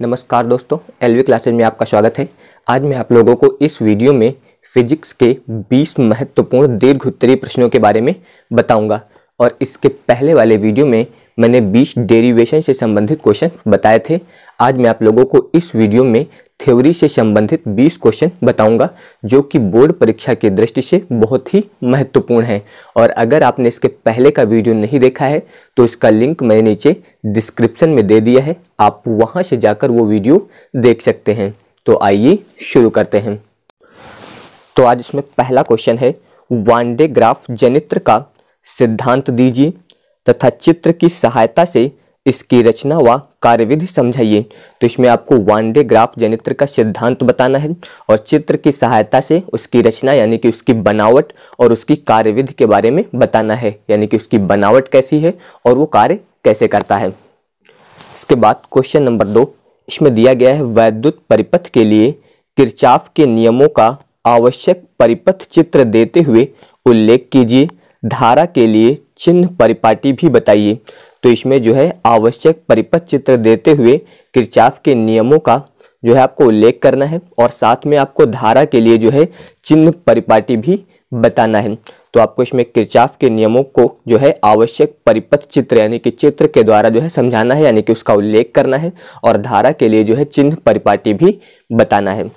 नमस्कार दोस्तों, LV classes में आपका स्वागत है। आज मैं आप लोगों को इस वीडियो में फिजिक्स के 20 महत्वपूर्ण दीर्घ उत्तरीय प्रश्नों के बारे में बताऊंगा और इसके पहले वाले वीडियो में मैंने 20 डेरिवेशन से संबंधित क्वेश्चन बताए थे। आज मैं आप लोगों को इस वीडियो में थ्योरी से संबंधित 20 क्वेश्चन बताऊंगा जो कि बोर्ड परीक्षा की दृष्टि से बहुत ही महत्वपूर्ण है। और अगर आपने इसके पहले का वीडियो नहीं देखा है तो इसका लिंक मैंने नीचे डिस्क्रिप्शन में दे दिया है, आप वहां से जाकर वो वीडियो देख सकते हैं। तो आइए शुरू करते हैं। तो आज इसमें पहला क्वेश्चन है, वान डे ग्राफ जनित्र का सिद्धांत दीजिए तथा चित्र की सहायता से इसकी रचना व कार्यविधि समझाइए। तो इसमें आपको वान डे ग्राफ जनित्र का सिद्धांत बताना है और चित्र की सहायता से उसकी रचना यानी कि उसकी बनावट और उसकी कार्यविधि के बारे में बताना है, यानी कि उसकी बनावट कैसी है और वो कार्य कैसे करता है। इसके बाद क्वेश्चन नंबर 2, इसमें दिया गया है वैद्युत परिपथ के लिए किरचॉफ के नियमों का आवश्यक परिपथ चित्र देते हुए उल्लेख कीजिए। धारा के लिए चिन्ह परिपाटी भी बताइए। तो इसमें जो है आवश्यक परिपथ चित्र देते हुए किरचॉफ के नियमों का जो है आपको उल्लेख करना है और साथ में आपको धारा के लिए जो है चिन्ह परिपाटी भी बताना है। तो आपको इसमें किरचॉफ के नियमों को जो है आवश्यक परिपथ चित्र यानी कि चित्र के द्वारा जो है समझाना है, यानी कि उसका उल्लेख करना है और धारा के लिए जो है चिन्ह परिपाटी भी बताना है।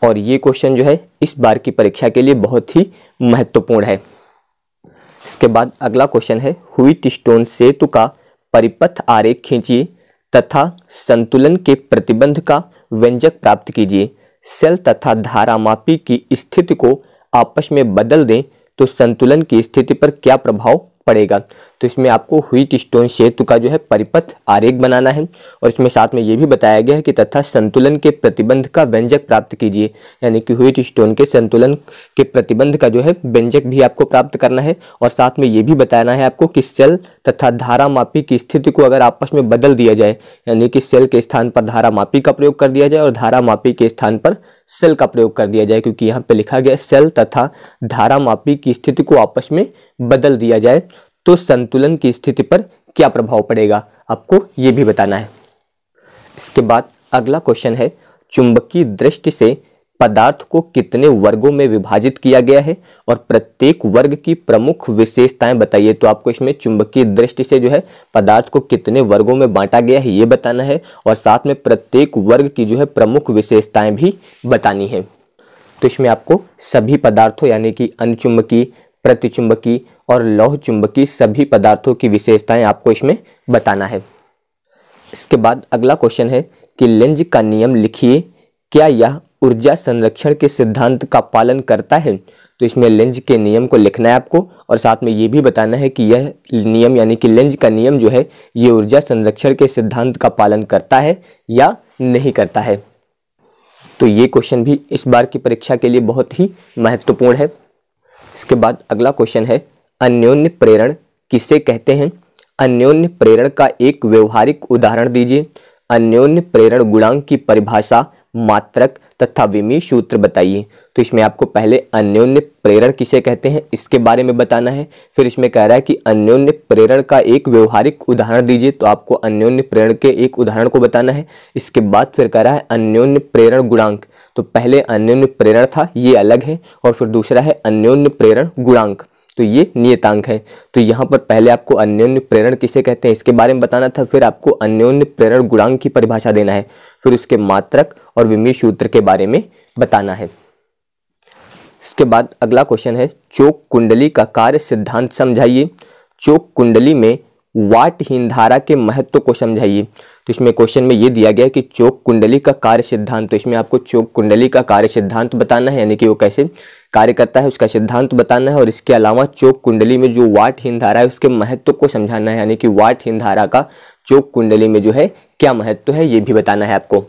और ये क्वेश्चन जो है इस बार की परीक्षा के लिए बहुत ही महत्वपूर्ण है। इसके बाद अगला क्वेश्चन है, व्हीटस्टोन सेतु का परिपथ आरेख खींचिए तथा संतुलन के प्रतिबंध का व्यंजक प्राप्त कीजिए। सेल तथा धारामापी की स्थिति को आपस में बदल दें तो संतुलन की स्थिति पर क्या प्रभाव पड़ेगा। तो इसमें आपको व्हीटस्टोन सेतु का जो है परिपथ आरेख बनाना है और इसमें साथ में ये भी बताया गया है कि तथा संतुलन के प्रतिबंध का व्यंजक प्राप्त कीजिए, यानी कि व्हीटस्टोन के संतुलन के प्रतिबंध का जो है व्यंजक भी आपको प्राप्त करना है। और साथ में ये भी बताना है आपको कि सेल तथा धारामापी की स्थिति को अगर आपस में बदल दिया जाए, यानी कि सेल के स्थान पर धारामापी का प्रयोग कर दिया जाए और धारामापी के स्थान पर सेल का प्रयोग कर दिया जाए, क्योंकि यहाँ पे लिखा गया सेल तथा धारामापी की स्थिति को आपस में बदल दिया जाए तो संतुलन की स्थिति पर क्या प्रभाव पड़ेगा, आपको ये भी बताना है। इसके बाद अगला क्वेश्चन है, चुंबकीय दृष्टि से पदार्थ को कितने वर्गों में विभाजित किया गया है और प्रत्येक वर्ग की प्रमुख विशेषताएं बताइए। तो आपको इसमें चुंबकीय दृष्टि से जो है पदार्थ को कितने वर्गों में बांटा गया है ये बताना है और साथ में प्रत्येक वर्ग की जो है प्रमुख विशेषताएं भी बतानी है। तो इसमें आपको सभी पदार्थों यानी कि अनुचुंबकीय, प्रतिचुंबकीय और लौह चुंबकीय सभी पदार्थों की विशेषताएं आपको इसमें बताना है। इसके बाद अगला क्वेश्चन है कि लेंज का नियम लिखिए, क्या यह ऊर्जा संरक्षण के सिद्धांत का पालन करता है। तो इसमें लेंज के नियम को लिखना है आपको और साथ में ये भी बताना है कि यह नियम यानी कि लेंज का नियम जो है ये ऊर्जा संरक्षण के सिद्धांत का पालन करता है या नहीं करता है। तो ये क्वेश्चन भी इस बार की परीक्षा के लिए बहुत ही महत्वपूर्ण है। इसके बाद अगला क्वेश्चन है, अन्योन्य प्रेरण किसे कहते हैं। अन्योन्य प्रेरण का एक व्यवहारिक उदाहरण दीजिए। अन्योन्य प्रेरण गुणांक की परिभाषा, मात्रक तथा विमीय सूत्र बताइए। तो इसमें आपको पहले अन्योन्य प्रेरण किसे कहते हैं इसके बारे में बताना है, फिर इसमें कह रहा है कि अन्योन्य प्रेरण का एक व्यवहारिक उदाहरण दीजिए, तो आपको अन्योन्य प्रेरण के एक उदाहरण को बताना है। इसके बाद फिर कह रहा है अन्योन्य प्रेरण गुणांक। तो पहले अन्योन्य प्रेरण था ये अलग है और फिर दूसरा है अन्योन्य प्रेरण गुणांक, तो ये नियतांक है। तो यहाँ पर पहले आपको अन्योन्य प्रेरण किसे कहते हैं इसके बारे में बताना था, फिर आपको अन्योन्य प्रेरण गुणांक की परिभाषा देना है, फिर उसके मात्रक और विमीय सूत्र के बारे में बताना है। इसके बाद अगला क्वेश्चन है, चोक कुंडली का कार्य सिद्धांत समझाइए। चोक कुंडली में वाटहीन धारा के महत्व को समझाइए। तो इसमें क्वेश्चन में ये दिया गया है कि चोक कुंडली का कार्य सिद्धांत, तो इसमें आपको चोक कुंडली का कार्य सिद्धांत बताना है, यानी कि वो कैसे कार्य करता है उसका सिद्धांत बताना है और इसके अलावा चोक कुंडली में जो वाटहीन धारा है उसके महत्व को समझाना है, यानी कि वाटहीन धारा का चोक कुंडली में जो है क्या महत्व है ये भी बताना है आपको।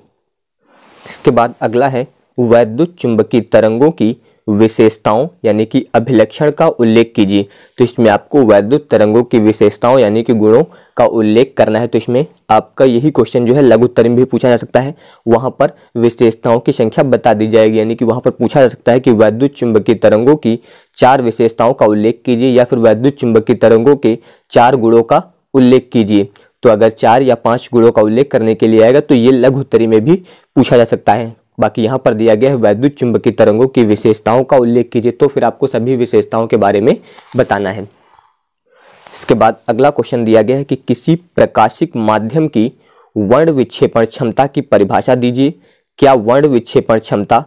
इसके बाद अगला है, वैद्युत चुंबकीय तरंगों की विशेषताओं यानी कि अभिलक्षण का उल्लेख कीजिए। तो इसमें आपको वैद्युत तरंगों की विशेषताओं यानी कि गुणों का उल्लेख करना है। तो इसमें आपका यही क्वेश्चन जो है लघु उत्तरीय में भी पूछा जा सकता है, वहां पर विशेषताओं की संख्या बता दी जाएगी, यानी कि वहां पर पूछा जा सकता है कि वैद्युत चुंबकीय तरंगों की 4 विशेषताओं का उल्लेख कीजिए या फिर वैद्युत चुंबकीय तरंगों के 4 गुणों का उल्लेख कीजिए। तो अगर 4 या 5 गुणों का उल्लेख करने के लिए आएगा तो ये लघु उत्तरी में भी पूछा जा सकता है। बाकी यहाँ पर दिया गया है वैद्युत चुंबकीय तरंगों की विशेषताओं का उल्लेख कीजिए, तो फिर आपको सभी विशेषताओं के बारे में बताना है। इसके बाद अगला क्वेश्चन दिया गया है कि किसी प्रकाशिक माध्यम की वर्ण विक्षेपण क्षमता की परिभाषा दीजिए। क्या वर्ण विक्षेपण क्षमता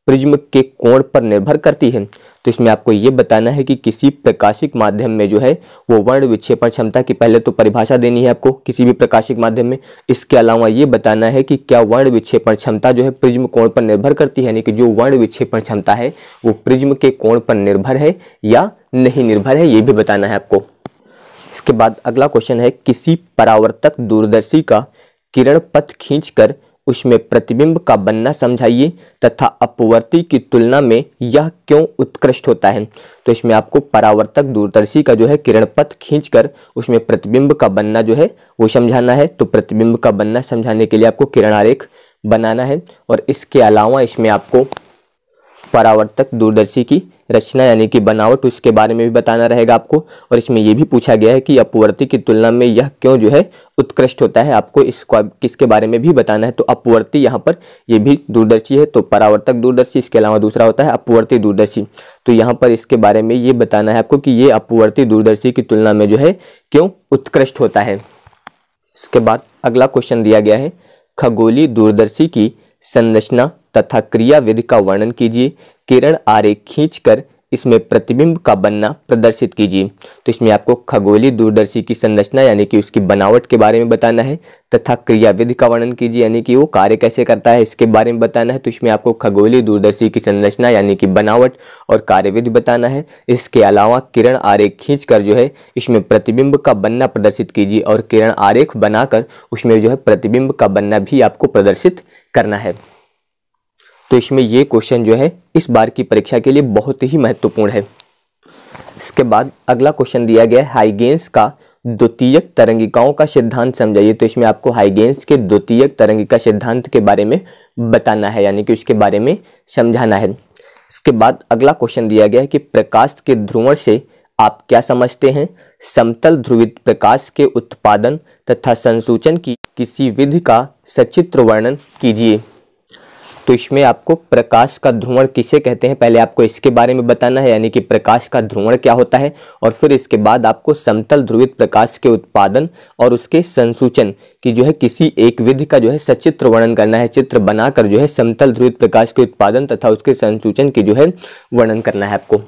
प्रिज्म के कोण पर निर्भर करती है? तो इसमें आपको ये बताना है कि किसी प्रकाशिक माध्यम में जो है वो वर्ण विक्षेपण क्षमता की पहले तो परिभाषा देनी है आपको किसी भी प्रकाशिक माध्यम में। इसके अलावा ये बताना है कि क्या वर्ण विक्षेपण क्षमता जो है प्रिज्म कोण पर निर्भर करती है, यानी कि जो वर्ण विक्षेपण क्षमता है वो प्रिज्म के कोण पर निर्भर है या नहीं निर्भर है, ये भी बताना है आपको। इसके बाद अगला क्वेश्चन है किसी परावर्तक दूरदर्शी का किरण पथ खींचकर उसमें प्रतिबिंब का बनना समझाइए तथा अपवर्ती की तुलना में यह क्यों उत्कृष्ट होता है? तो इसमें आपको परावर्तक दूरदर्शी का जो है किरण पथ खींचकर उसमें प्रतिबिंब का बनना जो है वो समझाना है। तो प्रतिबिंब का बनना समझाने के लिए आपको किरण आरेख बनाना है और इसके अलावा इसमें आपको परावर्तक दूरदर्शी की रचना यानी कि बनावट उसके बारे में भी बताना रहेगा आपको। और इसमें यह भी पूछा गया है कि अपवर्ती की तुलना में यह क्यों जो है उत्कृष्ट होता है, आपको इसको किसके बारे में भी बताना है। तो अपवर्ती यहाँ पर ये भी दूरदर्शी है, तो परावर्तक दूरदर्शी, इसके अलावा दूसरा होता है अपवर्ती दूरदर्शी। तो यहाँ पर इसके बारे में ये बताना है आपको कि ये अपवर्ती दूरदर्शी की तुलना में जो है क्यों उत्कृष्ट होता है। इसके बाद अगला क्वेश्चन दिया गया है खगोलीय दूरदर्शी की संरचना तथा क्रियाविधि का वर्णन कीजिए। किरण आरेख खींचकर इसमें प्रतिबिंब का बनना प्रदर्शित कीजिए। तो इसमें आपको खगोलीय दूरदर्शी की संरचना यानी कि उसकी बनावट के बारे में बताना है तथा क्रियाविधि का वर्णन कीजिए यानी कि वो कार्य कैसे करता है इसके बारे में बताना है। तो इसमें आपको खगोलीय दूरदर्शी की संरचना यानी कि बनावट और कार्यविधि बताना है। इसके अलावा किरण आरेख खींचकर जो है इसमें प्रतिबिंब का बनना प्रदर्शित कीजिए और किरण आरेख बनाकर उसमें जो है प्रतिबिंब का बनना भी आपको प्रदर्शित करना है। तो इसमें ये क्वेश्चन जो है इस बार की परीक्षा के लिए बहुत ही महत्वपूर्ण है। इसके बाद अगला क्वेश्चन दिया गया है हाइगेंस का द्वितीयक तरंगिकाओं का सिद्धांत समझाइए। तो इसमें आपको हाइगेंस के द्वितीयक तरंगिका सिद्धांत के बारे में बताना है यानी कि उसके बारे में समझाना है। इसके बाद अगला क्वेश्चन दिया गया है कि प्रकाश के ध्रुवण से आप क्या समझते हैं? समतल ध्रुवित प्रकाश के उत्पादन तथा संसूचन की किसी विधि का सचित्र वर्णन कीजिए। तो इसमें आपको प्रकाश का ध्रुवण किसे कहते हैं पहले आपको इसके बारे में बताना है यानी कि प्रकाश का ध्रुवण क्या होता है, और फिर इसके बाद आपको समतल ध्रुवित प्रकाश के उत्पादन और उसके संसूचन की जो है किसी एक विधि का जो है सचित्र वर्णन करना है। चित्र बनाकर जो है समतल ध्रुवित प्रकाश के उत्पादन तथा उसके संसूचन की जो है वर्णन करना है आपको।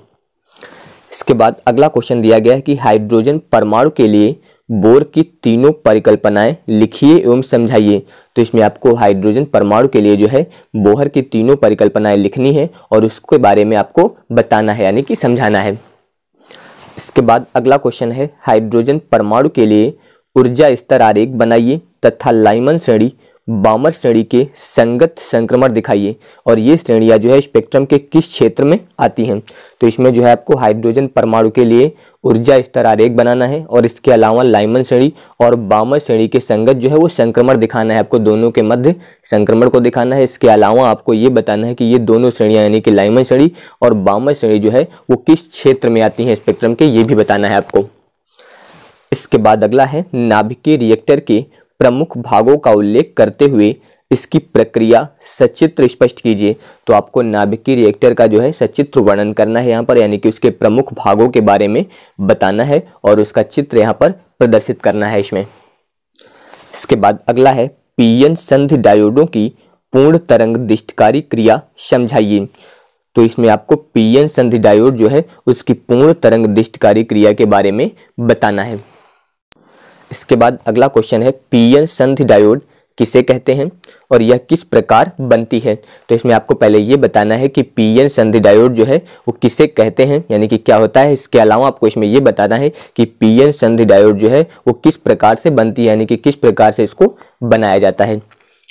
इसके बाद अगला क्वेश्चन दिया गया है कि हाइड्रोजन परमाणु के लिए बोर की तीनों परिकल्पनाएं लिखिए एवं समझाइए। तो इसमें आपको हाइड्रोजन परमाणु के लिए जो है बोहर की तीनों परिकल्पनाएं लिखनी है और उसके बारे में आपको बताना है यानी कि समझाना है। इसके बाद अगला क्वेश्चन है हाइड्रोजन परमाणु के लिए ऊर्जा स्तर आरेख बनाइए तथा लाइमन श्रेणी बामर श्रेणी के संगत संक्रमण दिखाइए और ये श्रेणियां जो है स्पेक्ट्रम के किस क्षेत्र में आती हैं। तो इसमें जो है आपको हाइड्रोजन परमाणु के लिए ऊर्जा स्तर आरेख बनाना है और इसके अलावा लाइमन श्रेणी और बामर श्रेणी के संगत जो है वो संक्रमण दिखाना है, आपको दोनों के मध्य संक्रमण को दिखाना है। इसके अलावा आपको ये बताना है कि ये दोनों श्रेणियां यानी कि लाइमन श्रेणी और बामर श्रेणी जो है वो किस क्षेत्र में आती हैं स्पेक्ट्रम के, ये भी बताना है आपको। इसके बाद अगला है नाभिकीय रिएक्टर के प्रमुख भागों का उल्लेख करते हुए इसकी प्रक्रिया सचित्र स्पष्ट कीजिए। तो आपको नाभिकीय रिएक्टर का जो है सचित्र वर्णन करना है यहाँ पर यानी कि उसके प्रमुख भागों के बारे में बताना है और उसका चित्र यहाँ पर प्रदर्शित करना है इसमें। इसके बाद अगला है पीएन संधि डायोडों की पूर्ण तरंग दिष्टकारी क्रिया समझाइए। तो इसमें आपको पीएन संधि डायोड जो है उसकी पूर्ण तरंग दिष्टकारी क्रिया के बारे में बताना है। इसके बाद अगला क्वेश्चन है पीएन संधि डायोड किसे कहते हैं और यह किस प्रकार बनती है। तो इसमें आपको पहले ये बताना है कि पीएन संधि डायोड जो है वो किसे कहते हैं यानी कि क्या होता है। इसके अलावा आपको इसमें ये बताना है कि पीएन संधि डायोड जो है वो किस प्रकार से बनती है यानी कि किस प्रकार से इसको बनाया जाता है।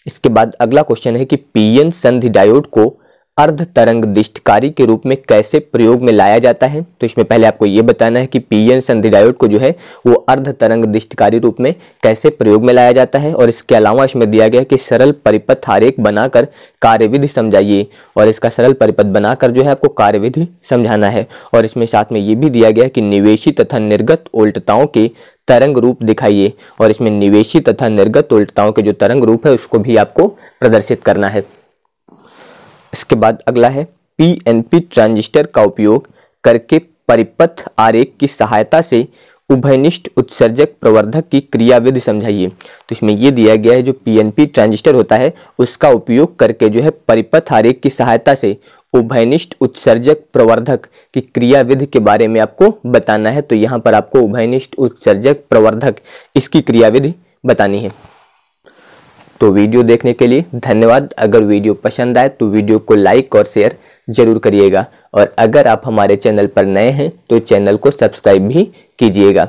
इसके बाद अगला क्वेश्चन है कि पीएन संधि डायोड को अर्ध तरंग दिष्टकारी के रूप में कैसे प्रयोग में लाया जाता है। तो इसमें पहले आपको ये बताना है कि पीएन संधि डायोड को जो है वो अर्ध तरंग दिष्टकारी रूप में कैसे प्रयोग में लाया जाता है और इसके अलावा इसमें दिया गया कि सरल परिपथ आरेख बनाकर कार्यविधि समझाइए और इसका सरल परिपथ बनाकर जो है आपको कार्यविधि समझाना है। और इसमें साथ में ये भी दिया गया कि निवेशी तथा निर्गत उल्टताओं के तरंग रूप दिखाइए और इसमें निवेशी तथा निर्गत उल्टताओं के जो तरंग रूप है उसको भी आपको प्रदर्शित करना है। इसके बाद अगला है पीएनपी ट्रांजिस्टर का उपयोग करके परिपथ आरेख की सहायता से उभयनिष्ठ उत्सर्जक प्रवर्धक की क्रियाविधि समझाइए। तो इसमें ये दिया गया है जो पीएनपी ट्रांजिस्टर होता है उसका उपयोग करके जो है परिपथ आरेख की सहायता से उभयनिष्ठ उत्सर्जक प्रवर्धक की क्रियाविधि के बारे में आपको बताना है। तो यहाँ पर आपको उभयनिष्ठ उत्सर्जक प्रवर्धक इसकी क्रियाविधि बतानी है। तो वीडियो देखने के लिए धन्यवाद। अगर वीडियो पसंद आए तो वीडियो को लाइक और शेयर जरूर करिएगा और अगर आप हमारे चैनल पर नए हैं तो चैनल को सब्सक्राइब भी कीजिएगा।